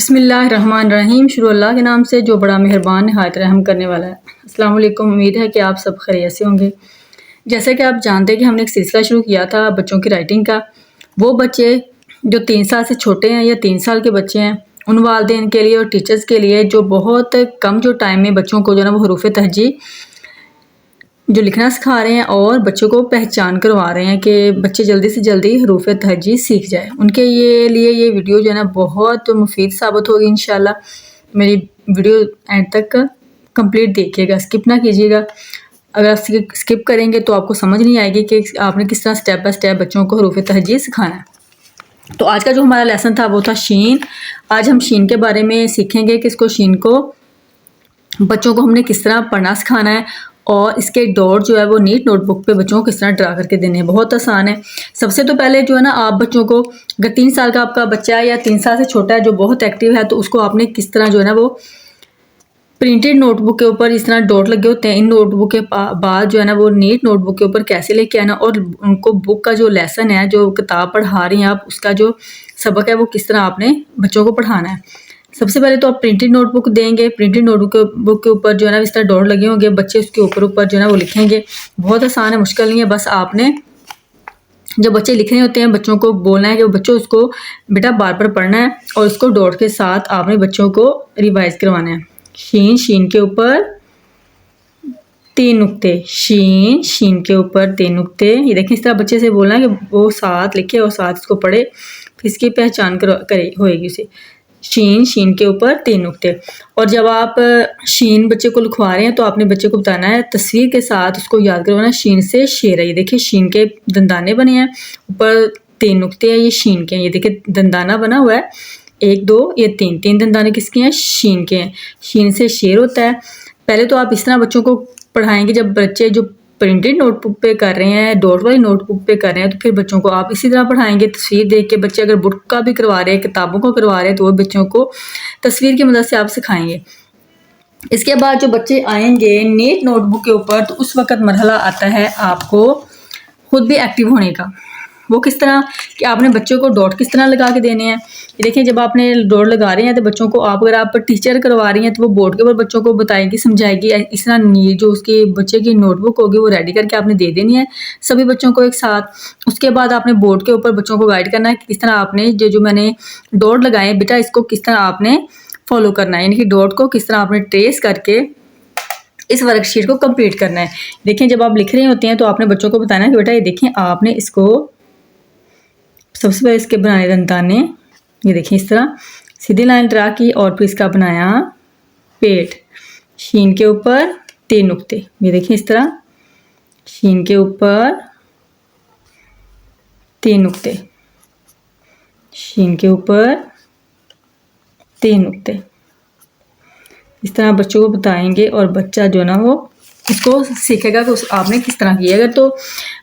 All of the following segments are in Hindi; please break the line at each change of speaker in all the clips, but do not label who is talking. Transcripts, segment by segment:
बिस्मिल्लाहिर्रहमानिर्रहीम। शुरू अल्लाह के नाम से जो बड़ा मेहरबान निहायत रहम करने वाला है। अस्सलाम वालेकुम। उम्मीद है कि आप सब खैरियत से होंगे। जैसे कि आप जानते हैं कि हमने एक सिलसिला शुरू किया था बच्चों की राइटिंग का। वो बच्चे जो 3 साल से छोटे हैं या 3 साल के बच्चे हैं, उन वालिदैन के लिए और टीचर्स के लिए जो बहुत कम जो टाइम में बच्चों को जो है ना वो हरूफ तहजी जो लिखना सिखा रहे हैं और बच्चों को पहचान करवा रहे हैं कि बच्चे जल्दी से जल्दी हरूफ तहजी सीख जाए। उनके लिए ये वीडियो जो है ना बहुत मुफीद साबित होगी इंशाल्लाह। मेरी वीडियो एंड तक कंप्लीट देखिएगा, स्किप ना कीजिएगा। अगर आप स्किप करेंगे तो आपको समझ नहीं आएगी कि आपने किस तरह स्टेप बाय स्टेप बच्चों को हरूफ तहजी सिखाना है। तो आज का जो हमारा लेसन था वो था शीन। आज हम शीन के बारे में सीखेंगे कि इसको शीन को बच्चों को हमने किस तरह पढ़ना सिखाना है और इसके डॉट जो है वो नीट नोटबुक पे बच्चों को किस तरह ड्रा करके देने हैं। बहुत आसान है। सबसे तो पहले जो है ना आप बच्चों को, अगर 3 साल का आपका बच्चा है या 3 साल से छोटा है जो बहुत एक्टिव है, तो उसको आपने किस तरह जो है ना वो प्रिंटेड नोटबुक के ऊपर इस तरह डॉट लगे होते हैं, इन नोटबुक के बाद जो है ना वो नीट नोटबुक के ऊपर कैसे लेके आना और उनको बुक का जो लेसन है, जो किताब पढ़ा रही हैं आप, उसका जो सबक है वो किस तरह आपने बच्चों को पढ़ाना है। सबसे पहले तो आप प्रिंटेड नोटबुक देंगे। प्रिंटेड नोटबुक के ऊपर जो है ना इस तरह डॉट लगे होंगे, बच्चे उसके ऊपर जो है ना वो लिखेंगे। बहुत आसान है, मुश्किल नहीं है। बस आपने जब बच्चे लिख रहे होते हैं बच्चों को बोलना है कि बच्चों उसको बेटा बार बार पढ़ना है और उसको डॉट के साथ आपने बच्चों को रिवाइज करवाना है। शीन, शीन के ऊपर 3 नुक्ते, शीन, शीन के ऊपर 3 नुक्ते। ये देखिए इस तरह बच्चे से बोलना है कि वो साथ लिखे और साथ इसको पढ़े, फिर इसकी पहचान करे होएगी उसे। शीन, शीन के ऊपर 3 नुक्ते। और जब आप शीन बच्चे को लिखवा रहे हैं तो आपने बच्चे को बताना है तस्वीर के साथ, उसको याद करवाना शीन से शेर है। ये देखिए शीन के दंदाने बने हैं, ऊपर 3 नुक्ते हैं, ये शीन के हैं। ये देखिए दंदाना बना हुआ है, 1 2 ये 3 दंदाने किसके हैं? शीन के हैं। शीन से शेर होता है। पहले तो आप इस तरह बच्चों को पढ़ाएंगे। जब बच्चे जो प्रिंटेड नोटबुक पे कर रहे हैं, डॉट वाली नोटबुक पे कर रहे हैं, तो फिर बच्चों को आप इसी तरह पढ़ाएंगे तस्वीर देख के। बच्चे अगर बुक का भी करवा रहे हैं, किताबों को करवा रहे हैं, तो वो बच्चों को तस्वीर की मदद से आप सिखाएंगे। इसके बाद जो बच्चे आएंगे नीट नोटबुक के ऊपर, तो उस वक्त मरहला आता है आपको खुद भी एक्टिव होने का। वो किस तरह कि आपने बच्चों को डॉट किस तरह लगा के देने हैं। ये देखिए जब आपने डॉट लगा रहे हैं तो बच्चों को अगर आप टीचर करवा रही हैं तो वो बोर्ड के ऊपर बच्चों को बताएगी, समझाएगी। इस तरह जो उसकी बच्चे की नोटबुक होगी वो रेडी करके आपने दे देनी है सभी बच्चों को एक साथ। उसके बाद आपने बोर्ड के ऊपर बच्चों को गाइड करना है कि किस तरह आपने जो मैंने डॉट लगाए बेटा, इसको किस तरह आपने फॉलो करना है, यानी कि डॉट को किस तरह आपने ट्रेस करके इस वर्कशीट को कंप्लीट करना है। देखिए जब आप लिख रहे होते हैं तो आपने बच्चों को बताना है कि बेटा ये देखिए आपने इसको सबसे पहले इसके बनाए दंताने, ये देखिए इस तरह सीधी लाइन ड्रा की और फिर इसका बनाया पेट। शीन के ऊपर 3 नुक्ते, ये देखिए इस तरह शीन के ऊपर 3 नुक्ते, शीन के ऊपर 3 नुक्ते। इस तरह बच्चों को बताएंगे और बच्चा जो ना वो इसको सीखेगा कि आपने किस तरह किया। अगर तो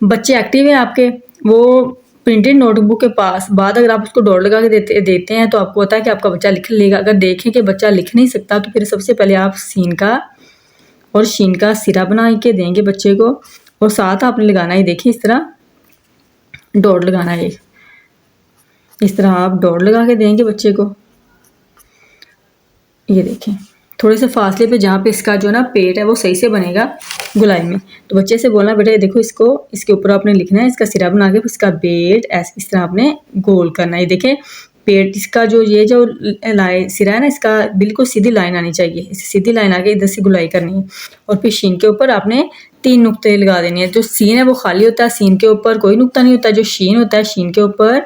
बच्चे एक्टिव हैं आपके, वो प्रिंटेड नोटबुक के पास बाद अगर आप उसको डॉट लगा के देते हैं तो आपको पता है कि आपका बच्चा लिख लेगा। अगर देखें कि बच्चा लिख नहीं सकता तो फिर सबसे पहले आप सीन का और शीन का सिरा बना के देंगे बच्चे को और साथ आपने लगाना है। देखिए इस तरह डॉट लगाना है, इस तरह आप डॉट लगा के देंगे बच्चे को। ये देखें थोड़े से फासले पे जहाँ पे इसका जो ना पेट है वो सही से बनेगा गुलाई में, तो बच्चे से बोलना बेटा ये देखो इसको इसके ऊपर आपने लिखना है, इसका सिरा बना के फिर इसका पेट ऐसे इस तरह आपने गोल करना है। ये देखें पेट इसका जो ये जो सिरा है ना, इसका बिल्कुल सीधी लाइन आनी चाहिए। इस सीधी लाइन आके इधर से गुलाई करनी है और फिर शीन के ऊपर आपने 3 नुक्ते लगा देने हैं। जो सीन है वो खाली होता है, सीन के ऊपर कोई नुक्ता नहीं होता। जो शीन होता है शीन के ऊपर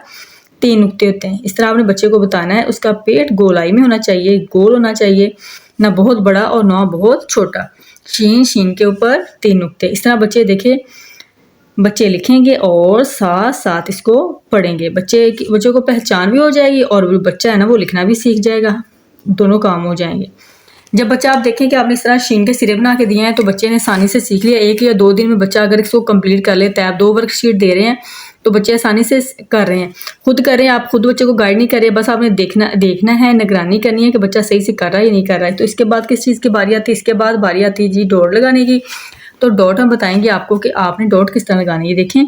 3 नुक्ते होते हैं। इस तरह आपने बच्चे को बताना है। उसका पेट गोलाई में होना चाहिए, गोल होना चाहिए, ना बहुत बड़ा और ना बहुत छोटा। शीन, शीन के ऊपर 3 नुक्ते। इस तरह बच्चे देखे बच्चे लिखेंगे और साथ साथ इसको पढ़ेंगे। बच्चों को पहचान भी हो जाएगी और वो बच्चा है ना वो लिखना भी सीख जाएगा, दोनों काम हो जाएंगे। जब बच्चा आप देखें कि आपने इस तरह शीन के सिरे बना के दिए हैं तो बच्चे ने आसानी से सीख लिया। 1 या 2 दिन में बच्चा अगर इसको कंप्लीट कर लेता है, आप 2 वर्कशीट दे रहे हैं तो बच्चे आसानी से कर रहे हैं, खुद कर रहे हैं। आप खुद बच्चे को गाइड नहीं कर रहे, बस आपने देखना है, निगरानी करनी है कि बच्चा सही से कर रहा है या नहीं कर रहा है। तो इसके बाद किस चीज़ की बारी आती है? इसके बाद बारी आती है जी डॉट लगाने की। तो डॉट हम बताएंगे आपको कि आपने डॉट किस तरह लगानी है। देखें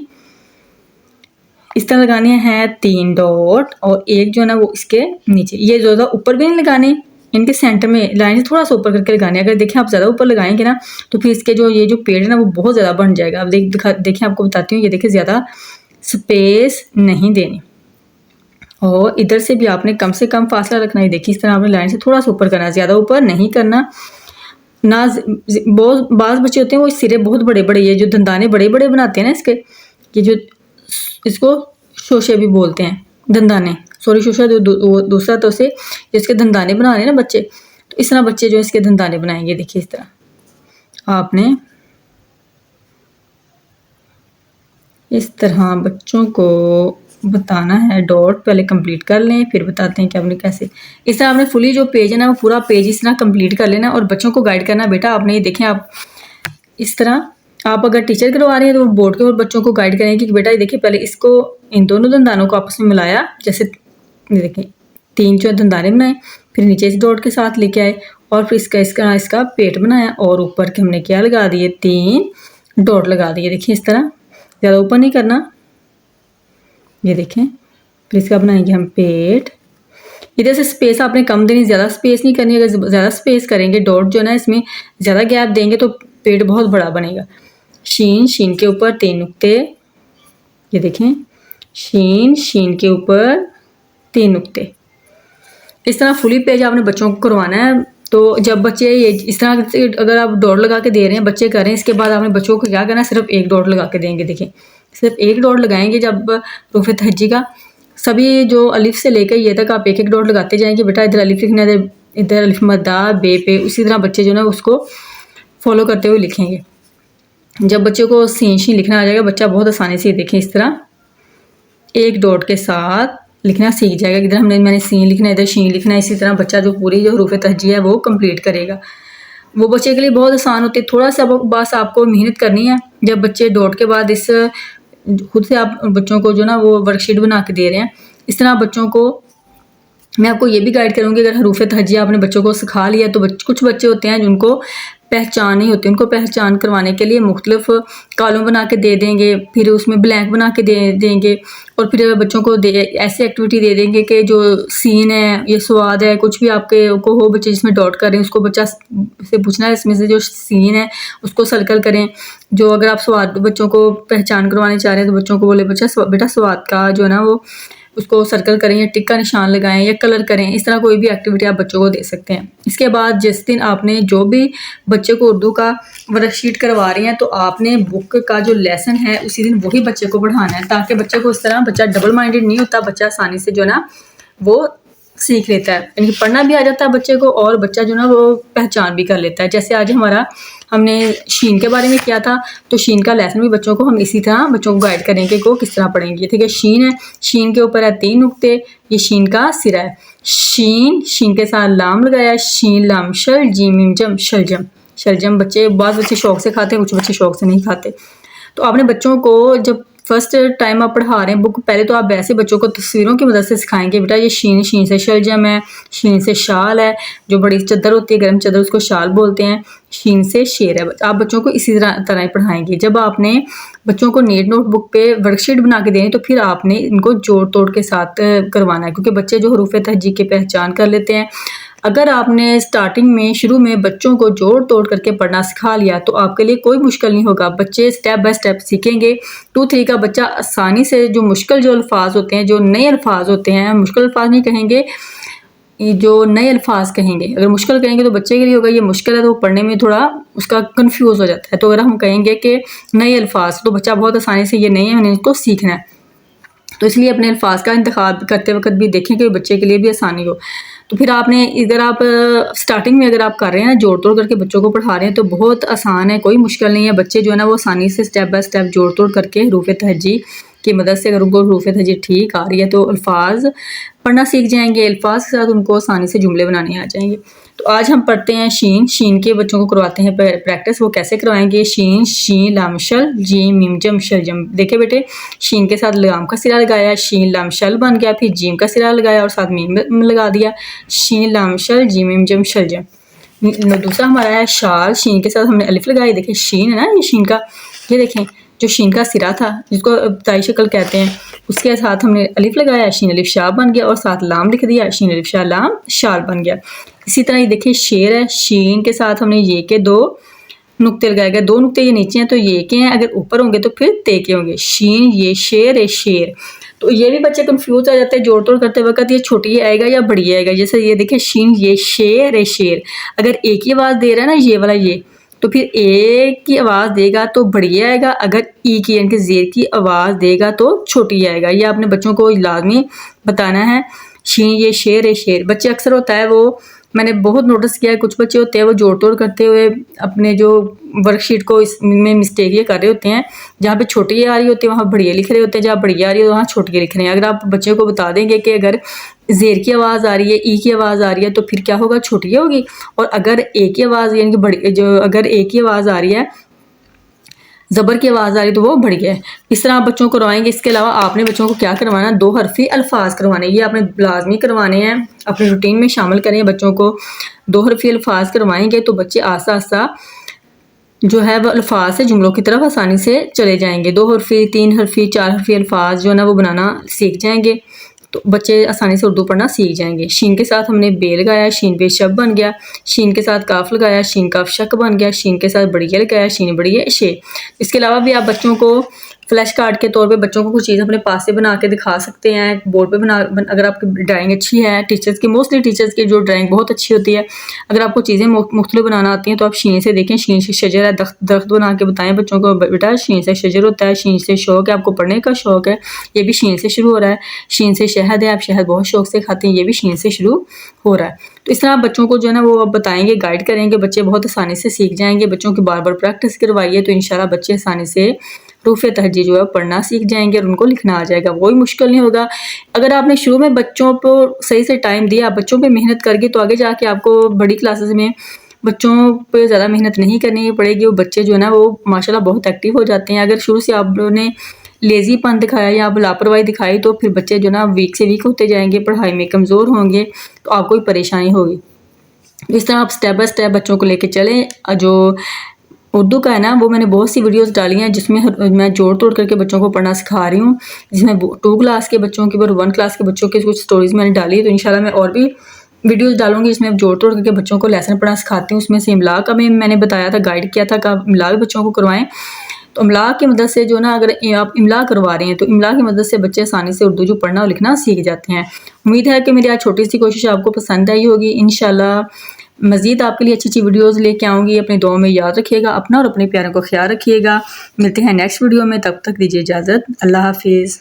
इस तरह लगाने हैं 3 डॉट और एक जो है ना वो इसके नीचे, ये ज़्यादा ऊपर भी नहीं लगाने, इनके सेंटर में लाइन से थोड़ा सा ऊपर करके लगाने। अगर देखें आप ज़्यादा ऊपर लगाएंगे ना तो फिर इसके जो ये जो पेड़ है ना वो बहुत ज़्यादा बन जाएगा। अब देखें आपको बताती हूँ, ये देखिए ज़्यादा स्पेस नहीं देनी और इधर से भी आपने कम से कम फासला रखना है। देखिए इस तरह आपने लाइन से थोड़ा सा ऊपर करना है, ज़्यादा ऊपर नहीं करना ना। बहुत बाज़ बच्चे होते हैं वो सिरे बहुत बड़े बड़े, ये जो दंदाने बड़े बड़े बनाते हैं ना इसके, ये जो इसको शोशे भी बोलते हैं, दंदाने, सॉरी शोशा वो दूसरा तो से जिसके दंदाने बना रहे हैं ना बच्चे, तो इस तरह बच्चे जो इसके दंदाने बनाएंगे। देखिए इस तरह आपने इस तरह बच्चों को बताना है। डॉट पहले कंप्लीट कर लें फिर बताते हैं कि आपने कैसे। इस तरह आपने फुली जो पेज है ना वो पूरा पेज इस तरह कंप्लीट कर लेना और बच्चों को गाइड करना। बेटा आपने ये देखें, आप इस तरह आप अगर टीचर करवा रहे हैं तो बोर्ड के ऊपर बच्चों को गाइड करेंगे कि बेटा ये देखिए पहले इसको इन दोनों दंदानों को आपस में मिलाया, जैसे देखें 3 जो दंदाने बनाए, फिर नीचे इस डॉट के साथ लेके आए और फिर इसका पेट बनाया और ऊपर के हमने क्या लगा दिए, 3 डॉट लगा दिए। देखिए इस तरह ज़्यादा ऊपर नहीं करना, ये देखें। फिर इसका बनाएंगे हम पेट। इधर से स्पेस आपने कम देनी, ज़्यादा स्पेस नहीं करनी। अगर ज़्यादा स्पेस करेंगे डॉट जो है ना इसमें ज़्यादा गैप देंगे तो पेट बहुत बड़ा बनेगा। शीन के ऊपर 3 नुक्ते, ये देखें शीन के ऊपर 3 नुक्ते। इस तरह फुली पेज आपने बच्चों को करवाना है। तो जब बच्चे ये इस तरह अगर आप डॉट लगा के दे रहे हैं, बच्चे कर रहे हैं, इसके बाद आपने बच्चों को क्या करना है, सिर्फ 1 डॉट लगा के देंगे। देखें सिर्फ 1 डॉट लगाएंगे। जब रूफ़े तहज्जी का सभी जो अलिफ से लेकर ये तक आप 1 डॉट लगाते जाएंगे। बेटा इधर अलिफ लिखना है, इधर अलिफ मद्दा बे पे, उसी तरह बच्चे जो ना उसको फॉलो करते हुए लिखेंगे। जब बच्चे को शीन लिखना आ जाएगा बच्चा बहुत आसानी से देखें इस तरह 1 डॉट के साथ लिखना सीख जाएगा। इधर मैंने सीन लिखना है, इधर शीन लिखना है। इसी तरह बच्चा जो पूरी जो हरूफ तहज्जी है वो कंप्लीट करेगा। वो बच्चे के लिए बहुत आसान होती है। थोड़ा सा बस आपको मेहनत करनी है। जब बच्चे डॉट के बाद इस खुद से आप बच्चों को जो ना वो वर्कशीट बना के दे रहे हैं, इस तरह बच्चों को मैं आपको ये भी गाइड करूँगी। अगर हरूफ तहज्जी आपने बच्चों को सिखा लिया तो कुछ बच्चे होते हैं जिनको पहचान नहीं होती, उनको पहचान करवाने के लिए मुख्तलिफ कॉलम बना के दे देंगे, फिर उसमें ब्लैंक बना के दे देंगे और फिर बच्चों को ऐसी एक्टिविटी दे देंगे कि जो सीन है, ये स्वाद है, कुछ भी आपके को हो बच्चे जिसमें डॉट कर रहे हैं उसको बच्चा से पूछना है इसमें से जो सीन है उसको सर्कल करें। जो अगर आप स्वाद बच्चों को पहचान करवाने चाह रहे हैं तो बच्चों को बोले बच्चा बेटा स्वाद का जो है ना वो उसको सर्कल करें या टिक का निशान लगाएं या कलर करें। इस तरह कोई भी एक्टिविटी आप बच्चों को दे सकते हैं। इसके बाद जिस दिन आपने जो भी बच्चे को उर्दू का वर्कशीट करवा रही हैं तो आपने बुक का जो लेसन है उसी दिन वही बच्चे को पढ़ाना है, ताकि बच्चे को इस तरह बच्चा डबल माइंडेड नहीं होता, बच्चा आसानी से जो ना वो सीख लेता है, यानी पढ़ना भी आ जाता है बच्चे को और बच्चा जो ना वो पहचान भी कर लेता है। जैसे आज हमने शीन के बारे में किया था तो शीन का लेसन भी बच्चों को हम इसी तरह बच्चों को गाइड करेंगे कि वो किस तरह पढ़ेंगे। ठीक है, शीन है, शीन के ऊपर है 3 नुक्ते, ये शीन का सिरा है। शीन के साथ लाम लगाया, शीन लाम शल जीम मीम जम शलजम। शलजम बहुत बच्चे शौक से खाते हैं, कुछ बच्चे शौक से नहीं खाते। तो आपने बच्चों को जब फर्स्ट टाइम आप पढ़ा रहे हैं बुक, पहले तो आप वैसे बच्चों को तस्वीरों की मदद से सिखाएंगे। बेटा ये शीन से शलजम है, शीन से शाल है, जो बड़ी चादर होती है गर्म चादर उसको शाल बोलते हैं, शीन से शेर है। आप बच्चों को इसी तरह पढ़ाएंगे। जब आपने बच्चों को नोटबुक पे वर्कशीट बना के देनी तो फिर आपने इनको जोड़ तोड़ के साथ करवाना है, क्योंकि बच्चे जो हरूफ तहज्जी की पहचान कर लेते हैं। अगर आपने स्टार्टिंग में शुरू में बच्चों को जोड़ तोड़ करके पढ़ना सिखा लिया तो आपके लिए कोई मुश्किल नहीं होगा, बच्चे स्टेप बाय स्टेप सीखेंगे। 2-3 का बच्चा आसानी से जो मुश्किल जो अल्फाज होते हैं, जो नए अल्फाज होते हैं, मुश्किल अल्फाज नहीं कहेंगे, जो नए अल्फाज कहेंगे। अगर मुश्किल कहेंगे तो बच्चे के लिए होगा ये मुश्किल है तो पढ़ने में थोड़ा उसका कंफ्यूज हो जाता है। तो अगर हम कहेंगे कि नए अल्फाज तो बच्चा बहुत आसानी से ये नए हैं मैंने इसको सीखना है। तो इसलिए अपने अल्फाज का इंतखाब करते वक्त भी देखें कि बच्चे के लिए भी आसानी हो। तो फिर आपने इधर आप स्टार्टिंग में अगर आप कर रहे हैं जोड़ तोड़ करके बच्चों को पढ़ा रहे हैं तो बहुत आसान है, कोई मुश्किल नहीं है। बच्चे जो है ना वो आसानी से स्टेप बाय स्टेप जोड़ तोड़ करके हरूफ तहज्जी की मदद से अगर उनको हरूफ तहज्जी ठीक आ रही है तो अल्फाज पढ़ना सीख जाएंगे। अल्फाज के साथ उनको आसानी से जुमले बनाने आ जाएंगे। तो आज हम पढ़ते हैं शीन के बच्चों को करवाते हैं प्रैक्टिस। वो कैसे करवाएंगे? शीन लाम शल जीम मीम जम शलजम। देखे बेटे, शीन के साथ लाम का सिरा लगाया, शीन लाम शल बन गया, फिर जीम का सिरा लगाया और साथ मीम लगा दिया, शीन लाम शल जीम मीम जम शलजम। दूसरा हमारा है शाल, शीन के साथ हमने अलिफ लगाई। देखें शीन है ना, ये शीन का, ये देखें जो शीन का सिरा था जिसको ताई शक्ल कहते हैं, उसके साथ हमने अलिफ लगाया, शीन अलिफ शाह बन गया, और साथ लाम लिख दिया, शीन अलिफ शाह लाम शाल बन गया। इसी तरह ये देखिए शेर है, शीन के साथ हमने ये के 2 नुक्ते लगाए गए, 2 नुक्ते ये नीचे हैं तो ये के हैं, अगर ऊपर होंगे तो फिर ते के होंगे। शीन ये शेर है शेर। तो ये भी बच्चे कंफ्यूज हो जाते हैं जोड़ तोड़ करते वक्त, ये छोटी आएगा या बड़ी आएगा। जैसे ये देखिए शीन ये शेर है शेर, अगर एक ही आवाज़ दे रहा है ना ये वाला ये, तो फिर एक की आवाज़ देगा तो बड़ी आएगा, अगर ई की यानी कि ज़ेर की आवाज़ देगा तो छोटी आएगा। ये आपने बच्चों को लाजमी बताना है। शीन ये शेर है शेर। बच्चे अक्सर होता है वो, मैंने बहुत नोटिस किया है, कुछ बच्चे होते हैं वो जोड़ तोड़ करते हुए अपने जो वर्कशीट को इसमें मिस्टेक ये कर रहे होते हैं, जहाँ पे छोटी आ रही होती है वहाँ बढ़िया लिख रहे होते हैं, जहाँ बढ़िया आ रही है वहाँ छोटी लिख रहे हैं। अगर आप बच्चे को बता देंगे कि अगर ज़ेर की आवाज़ आ रही है, ई की आवाज़ आ रही है, तो फिर क्या होगा, छोटी होगी। और अगर ए की आवाज़ यानी कि बड़ी, जो अगर ए की आवाज़ आ रही है, ज़बर की आवाज़ आ रही तो वो बढ़िया है। इस तरह आप बच्चों को करवाएंगे। इसके अलावा आपने बच्चों को क्या करवाना, 2 हरफी अल्फाज करवाने, ये आपने लाजमी करवाने हैं, अपने रूटीन में शामिल करें। बच्चों को 2 हरफी अल्फाज करवाएंगे तो बच्चे आस्ता आस्ता जो है वो अल्फाज से जुमलों की तरफ आसानी से चले जाएंगे। 2 हरफी, 3 हरफी, 4 हरफी अल्फाज जो है ना वो बनाना सीख जाएंगे, तो बच्चे आसानी से उर्दू पढ़ना सीख जाएंगे। शीन के साथ हमने बे लगाया, शीन बे शब बन गया। शीन के साथ काफ लगाया, शीन काफ शक बन गया। शीन के साथ बढ़िया लगाया, शीन बढ़िया शे। इसके अलावा भी आप बच्चों को फ्लैश कार्ड के तौर पे बच्चों को कुछ चीज़ अपने पास से बना के दिखा सकते हैं, बोर्ड पे अगर आपकी ड्राइंग अच्छी है, टीचर्स की मोस्टली टीचर्स की जो ड्राइंग बहुत अच्छी होती है, अगर आपको चीज़ें मुख्तलिफ बनाना आती हैं तो आप शीन से देखें, शीन से शजर है, दरख्त बना के बताएं बच्चों को, बेटा शीन से शजर होता है, शीन से शौक है, आपको पढ़ने का शौक है, ये भी शीन से शुरू हो रहा है। शीन से शहद है, आप शहद बहुत शौक से खाते हैं, ये भी शीन से शुरू हो रहा है। तो इस तरह आप बच्चों को जो है ना वो आप बताएंगे, गाइड करेंगे, बच्चे बहुत आसानी से सीख जाएंगे। बच्चों की बार बार प्रैक्टिस करवाइए तो इंशाल्लाह बच्चे आसानी से रूफ़ तहजी जो है पढ़ना सीख जाएंगे और उनको लिखना आ जाएगा, कोई मुश्किल नहीं होगा। अगर आपने शुरू में बच्चों को सही से टाइम दिया, बच्चों पे मेहनत करके, तो आगे जाके आपको बड़ी क्लासेस में बच्चों पे ज़्यादा मेहनत नहीं करनी पड़ेगी। वो बच्चे जो है ना वो माशाल्लाह बहुत एक्टिव हो जाते हैं। अगर शुरू से आपने लेज़ीपन दिखाया या आप लापरवाही दिखाई तो फिर बच्चे जो ना वीक से वीक होते जाएंगे, पढ़ाई में कमज़ोर होंगे, तो आपको भी परेशानी होगी। इस तरह आप स्टेप बाय स्टेप बच्चों को लेके चलें। जो उर्दू का है ना वो मैंने बहुत सी वीडियोस डाली हैं जिसमें मैं जोड़ तोड़ करके बच्चों को पढ़ना सिखा रही हूँ, जिसमें 2 क्लास के बच्चों की और 1 क्लास के बच्चों की कुछ स्टोरीज़ मैंने डाली है। तो इंशाल्लाह मैं और भी वीडियोस डालूंगी जिसमें जोड़ तोड़ करके बच्चों को लेसन पढ़ना सिखाती हूँ। उसमें से इमला का भी मैंने बताया था, गाइड किया था कि आप इमला भी बच्चों को करवाएं। तो इमला की मदद से जो ना, अगर आप इमला करवा रहे हैं तो इमला की मदद से बच्चे आसानी से उर्दू जो पढ़ना और लिखना सीख जाते हैं। उम्मीद है कि मेरी आज छोटी सी कोशिश आपको पसंद आई होगी। इंशाल्लाह मज़ीद आपके लिए अच्छी अच्छी वीडियोस लेके आऊँगी। अपनी दुआओं में याद रखिएगा, अपना और अपने प्यारों को ख्याल रखिएगा। मिलते हैं नेक्स्ट वीडियो में, तब तक दीजिए इजाज़त। अल्लाह हाफिज़।